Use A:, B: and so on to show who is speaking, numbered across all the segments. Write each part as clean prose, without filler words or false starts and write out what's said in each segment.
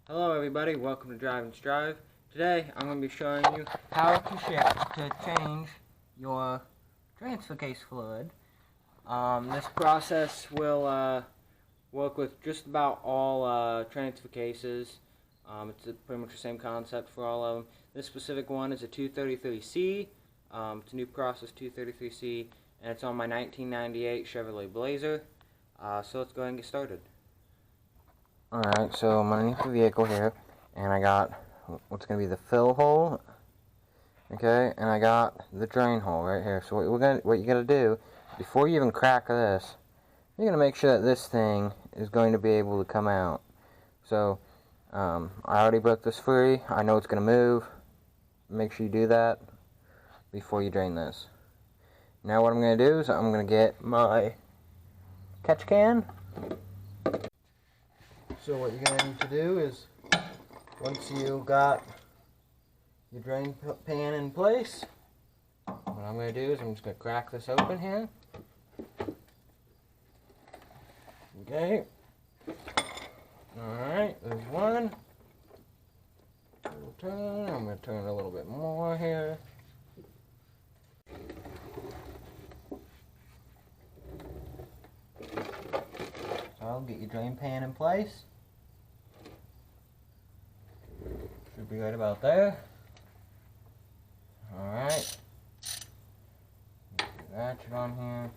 A: Hello everybody, welcome to Drive and Strive. Today I'm going to be showing you how to change your transfer case fluid. This process will work with just about all transfer cases. It's pretty much the same concept for all of them. This specific one is a 233C. It's a new process 233C, and it's on my 1998 Chevy Blazer. So let's go ahead and get started. Alright, so I'm underneath the vehicle here, and I got what's going to be the fill hole, okay, and I got the drain hole right here. So what you got to do, before you even crack this, you're going to make sure that this thing is going to be able to come out. So, I already broke this free. I know it's going to move. Make sure you do that before you drain this. Now what I'm going to do is I'm going to get my catch can. So what you're going to need to do is, once you got your drain pan in place, what I'm going to do is I'm just going to crack this open here. Okay. Alright, there's one. Little turn. I'm going to turn a little bit more here. So get your drain pan in place. Should be right about there. Alright. Ratchet on here.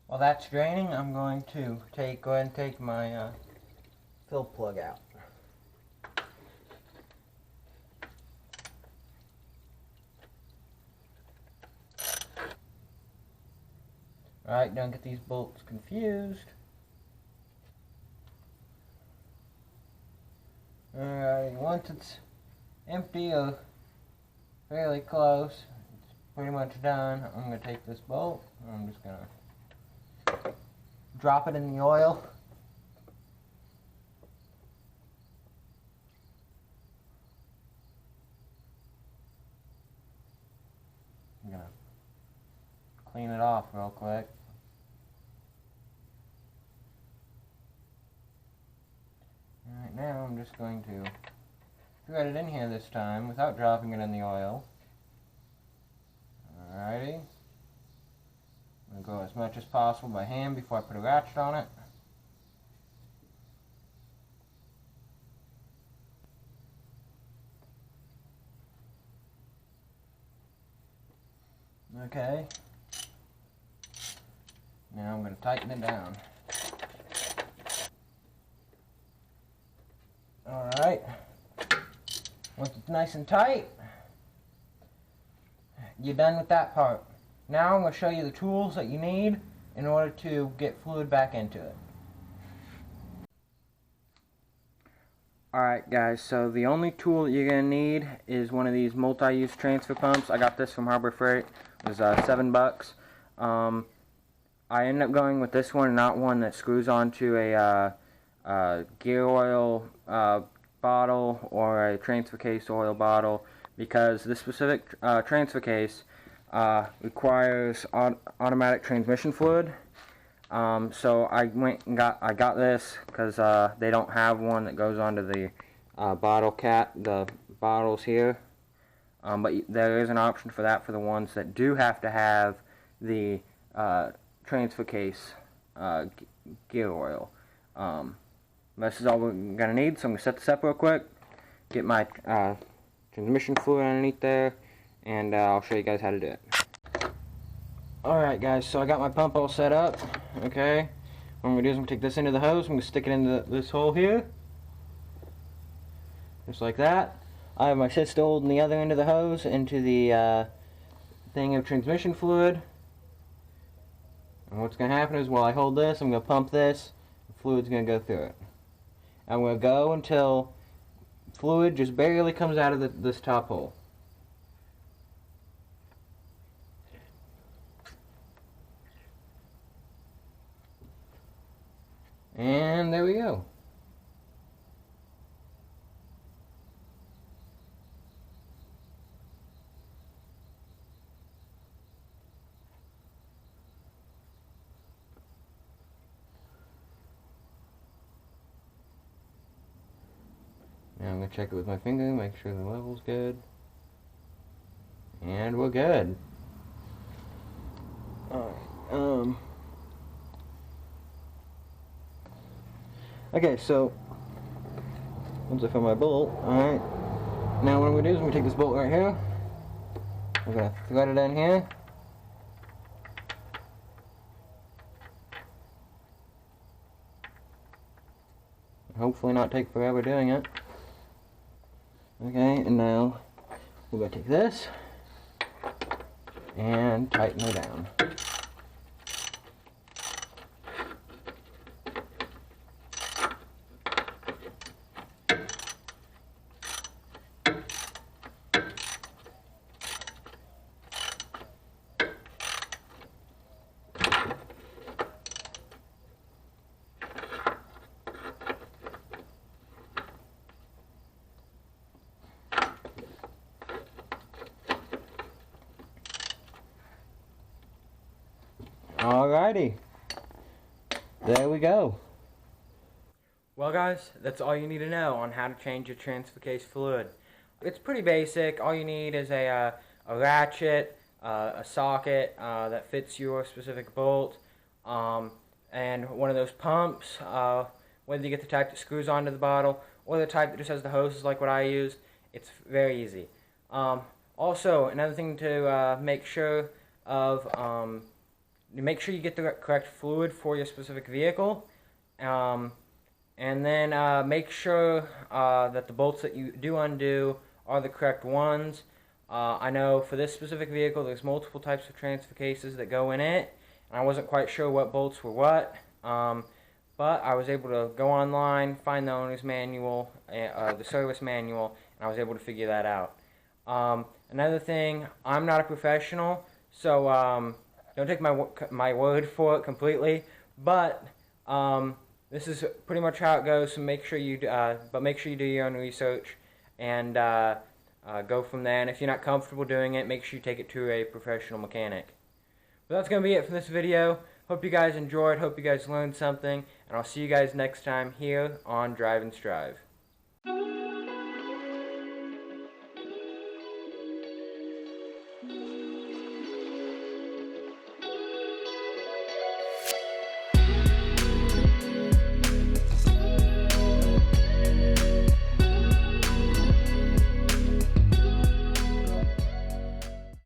A: While that's draining, I'm going to go ahead and take my fill plug out. Alright, don't get these bolts confused. Alright, once it's empty or fairly close, it's pretty much done. I'm going to take this bolt, and I'm just going to drop it in the oil. I'm going to clean it off real quick. Alright, now I'm just going to thread it in here this time without dropping it in the oil. Alrighty. I'm going to go as much as possible by hand before I put a ratchet on it. Okay. Now I'm going to tighten it down. Alright. Once it's nice and tight, you're done with that part. Now I'm going to show you the tools that you need in order to get fluid back into it. Alright guys, so the only tool that you're going to need is one of these multi-use transfer pumps. I got this from Harbor Freight. It was $7. I ended up going with this one, not one that screws onto a gear oil bottle or a transfer case oil bottle, because this specific transfer case requires automatic transmission fluid. So I went and got this because they don't have one that goes onto the the bottles here. But there is an option for that for the ones that do have to have the transfer case gear oil. This is all we're going to need, so I'm going to set this up real quick, get my transmission fluid underneath there, and I'll show you guys how to do it. Alright guys, so I got my pump all set up, okay. What I'm going to do is I'm going to take this into the hose, I'm going to stick it into this hole here. just like that. I have my sister holding the other end of the hose into the thing of transmission fluid. And what's going to happen is while I hold this, I'm going to pump this, the fluid's going to go through it. I'm going to go until fluid just barely comes out of this top hole. And there we go. Now I'm going to check it with my finger, make sure the level's good. And we're good. Alright, okay, so once I find my bolt, alright. Now what I'm going to do is I'm going to take this bolt right here. I'm going to thread it in here. Hopefully not take forever doing it. Okay, and now we're going to take this and tighten it down. Alrighty, there we go. Well guys, that's all you need to know on how to change your transfer case fluid. It's pretty basic. All you need is a ratchet, a socket that fits your specific bolt, and one of those pumps, whether you get the type that screws onto the bottle or the type that just has the hoses like what I used. It's very easy. Also, another thing to make sure of, make sure you get the correct fluid for your specific vehicle, and then make sure that the bolts that you do undo are the correct ones. I know for this specific vehicle there's multiple types of transfer cases that go in it, and I wasn't quite sure what bolts were what, but I was able to go online, find the owner's manual, the service manual, and I was able to figure that out. Another thing, I'm not a professional, so don't take my word for it completely, but this is pretty much how it goes. So make sure you do your own research and go from there. And if you're not comfortable doing it, make sure you take it to a professional mechanic. But that's gonna be it for this video. Hope you guys enjoyed. Hope you guys learned something, and I'll see you guys next time here on Drive and Strive.